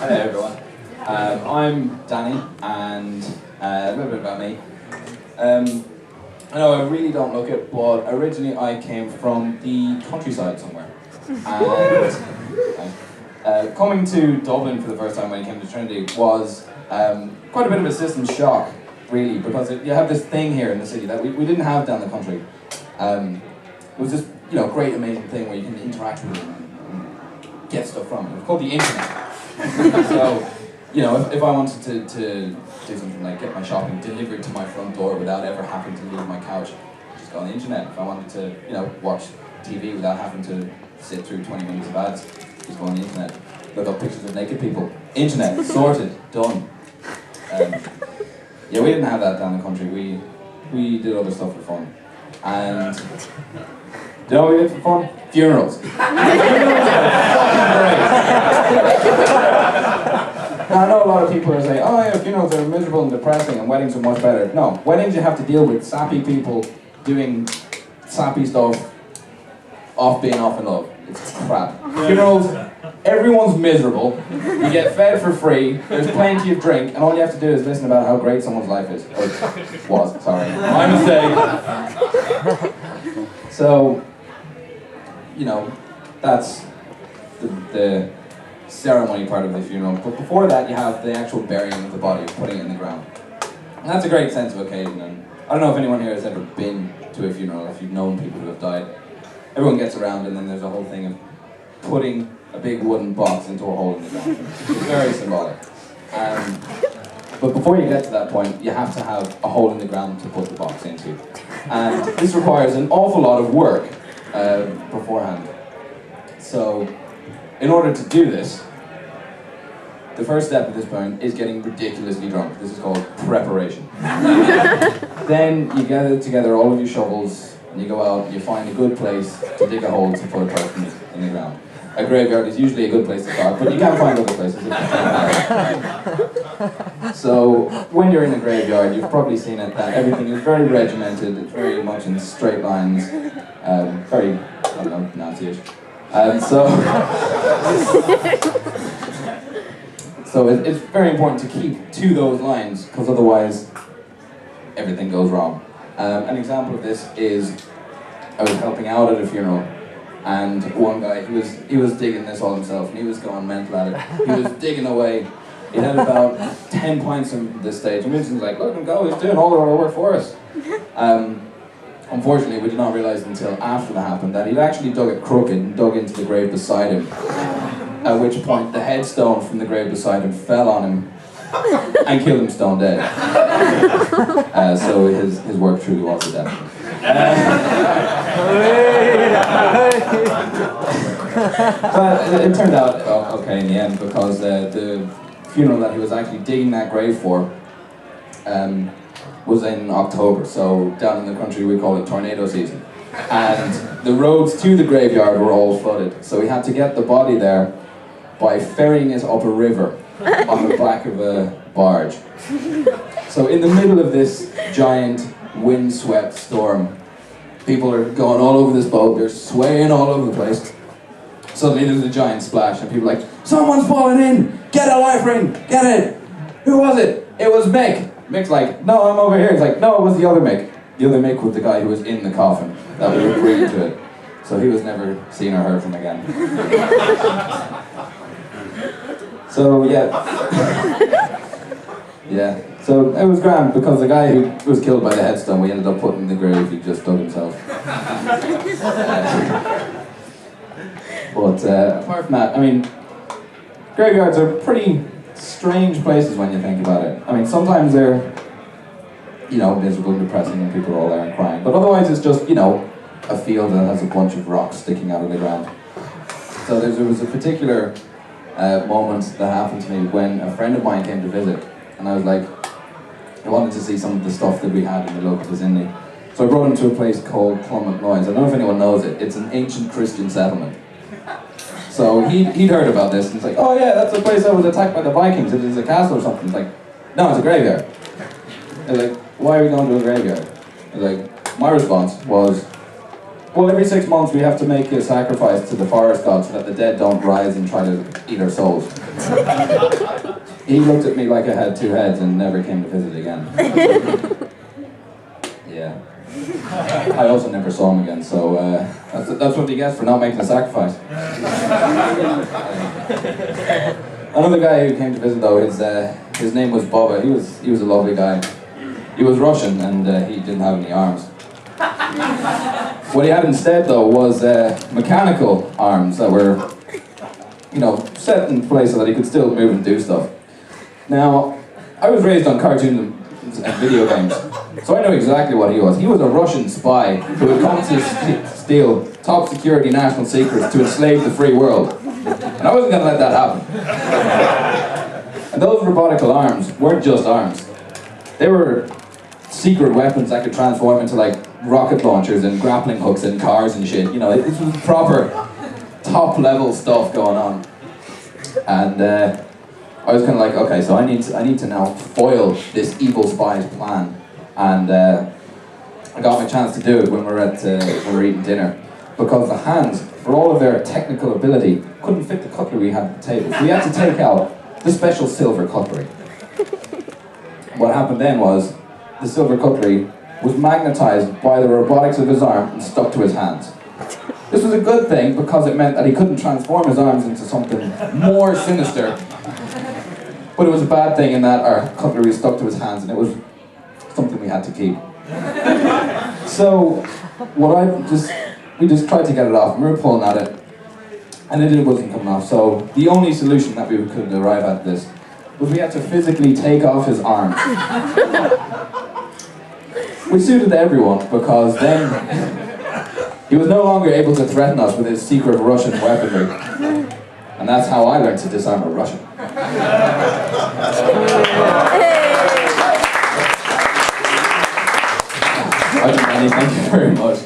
Hello everyone. I'm Danny, and a little bit about me. I know I really don't look it, but originally I came from the countryside somewhere. And coming to Dublin for the first time when I came to Trinity was quite a bit of a system shock, really, because you have this thing here in the city that we didn't have down the country. It was this great, amazing thing where you can interact with it and get stuff from it. It's called the internet. So, if I wanted to do something like get my shopping delivered to my front door without ever having to leave my couch, just go on the internet. If I wanted to, watch TV without having to sit through 20 minutes of ads, just go on the internet. Look up pictures of naked people. Internet, sorted, done. We didn't have that down the country. We did other stuff for fun. And do you know what we did for fun? Funerals. Now, I know a lot of people are saying, oh yeah, funerals are miserable and depressing and weddings are much better. No, weddings you have to deal with sappy people doing sappy stuff off being off in love. It's crap. Funerals, everyone's miserable, you get fed for free, there's plenty of drink, and all you have to do is listen about how great someone's life is. Or was, sorry. My mistake. So, that's the ceremony part of the funeral. But before that, you have the actual burying of the body, putting it in the ground. And that's a great sense of occasion. And I don't know if anyone here has ever been to a funeral, if you've known people who have died. Everyone gets around, and then there's a whole thing of putting a big wooden box into a hole in the ground. It's very symbolic. But before you get to that point, you have to have a hole in the ground to put the box into. And this requires an awful lot of work beforehand. So, in order to do this, the first step at this point is getting ridiculously drunk. This is called preparation. Then you gather together all of your shovels, and you go out and you find a good place to dig a hole to put a person in the ground. A graveyard is usually a good place to start, but you can find other places. So, when you're in a graveyard, you've probably seen it that everything is very regimented, it's very much in straight lines, very, I don't know, Nazi-ish. So it's very important to keep to those lines, because otherwise everything goes wrong. An example of this is I was helping out at a funeral, and one guy, he was digging this all himself, and he was going mental at it. He was digging away. He had about 10 pints on this stage, and Vincent's like, look him go, he's doing all our work for us. Unfortunately, we did not realise until after that happened that he'd actually dug it crooked and dug into the grave beside him. At which point, the headstone from the grave beside him fell on him and killed him stone dead. So his work truly was a death. But it turned out okay in the end, because the funeral that he was actually digging that grave for was in October, so down in the country we call it tornado season. And the roads to the graveyard were all flooded, so we had to get the body there by ferrying it up a river on the back of a barge. So in the middle of this giant windswept storm, people are going all over this boat, they're swaying all over the place. Suddenly there's a giant splash and people are like, someone's fallen in! Get a life ring! Get it! Who was it? It was Mick! Mick's like, no, I'm over here. He's like, no, it was the other Mick. The other Mick was the guy who was in the coffin that we were bringing to it. So he was never seen or heard from again. So, yeah. Yeah. So it was grand, because the guy who was killed by the headstone, we ended up putting in the grave, he just dug himself. But apart from that, I mean, graveyards are pretty strange places when you think about it. I mean, sometimes they're, miserable and depressing and people are all there and crying. But otherwise it's just, a field that has a bunch of rocks sticking out of the ground. So there was a particular moment that happened to me when a friend of mine came to visit. And I was like, I wanted to see some of the stuff that we had in the local vicinity. So I brought him to a place called Clonmacnoise. I don't know if anyone knows it. It's an ancient Christian settlement. So he'd heard about this, and he's like, oh yeah, that's a place that was attacked by the Vikings. It is a castle or something. He's like, no, it's a graveyard. I was like, why are we going to a graveyard? I was like, my response was, Well, every 6 months we have to make a sacrifice to the forest god so that the dead don't rise and try to eat our souls. He looked at me like I had two heads and never came to visit again. Yeah. I also never saw him again, so that's what he gets for not making a sacrifice. Another guy who came to visit though, his name was Baba. He was a lovely guy. He was Russian and he didn't have any arms. What he had instead though was mechanical arms that were, you know, set in place so that he could still move and do stuff. Now, I was raised on cartoons and video games, so I know exactly what he was. He was a Russian spy who had come to steal top security national secrets to enslave the free world. And I wasn't going to let that happen. And those robotical arms weren't just arms. They were secret weapons that could transform into like rocket launchers and grappling hooks and cars and shit. You know, this was proper top level stuff going on. And I was kind of like, okay, so I need to now foil this evil spy's plan. And I got my chance to do it when we were eating dinner, because the hands, for all of their technical ability, couldn't fit the cutlery we had at the table. So we had to take out the special silver cutlery. What happened then was, the silver cutlery was magnetized by the robotics of his arm and stuck to his hands. This was a good thing because it meant that he couldn't transform his arms into something more sinister. But it was a bad thing in that our cutlery stuck to his hands and it was something we had to keep. So, we just tried to get it off and we were pulling at it and it wasn't coming off. So the only solution that we could arrive at this was we had to physically take off his arms. Which suited everyone because then he was no longer able to threaten us with his secret Russian weaponry. And that's how I learned to disarm a Russian. Thank you very much.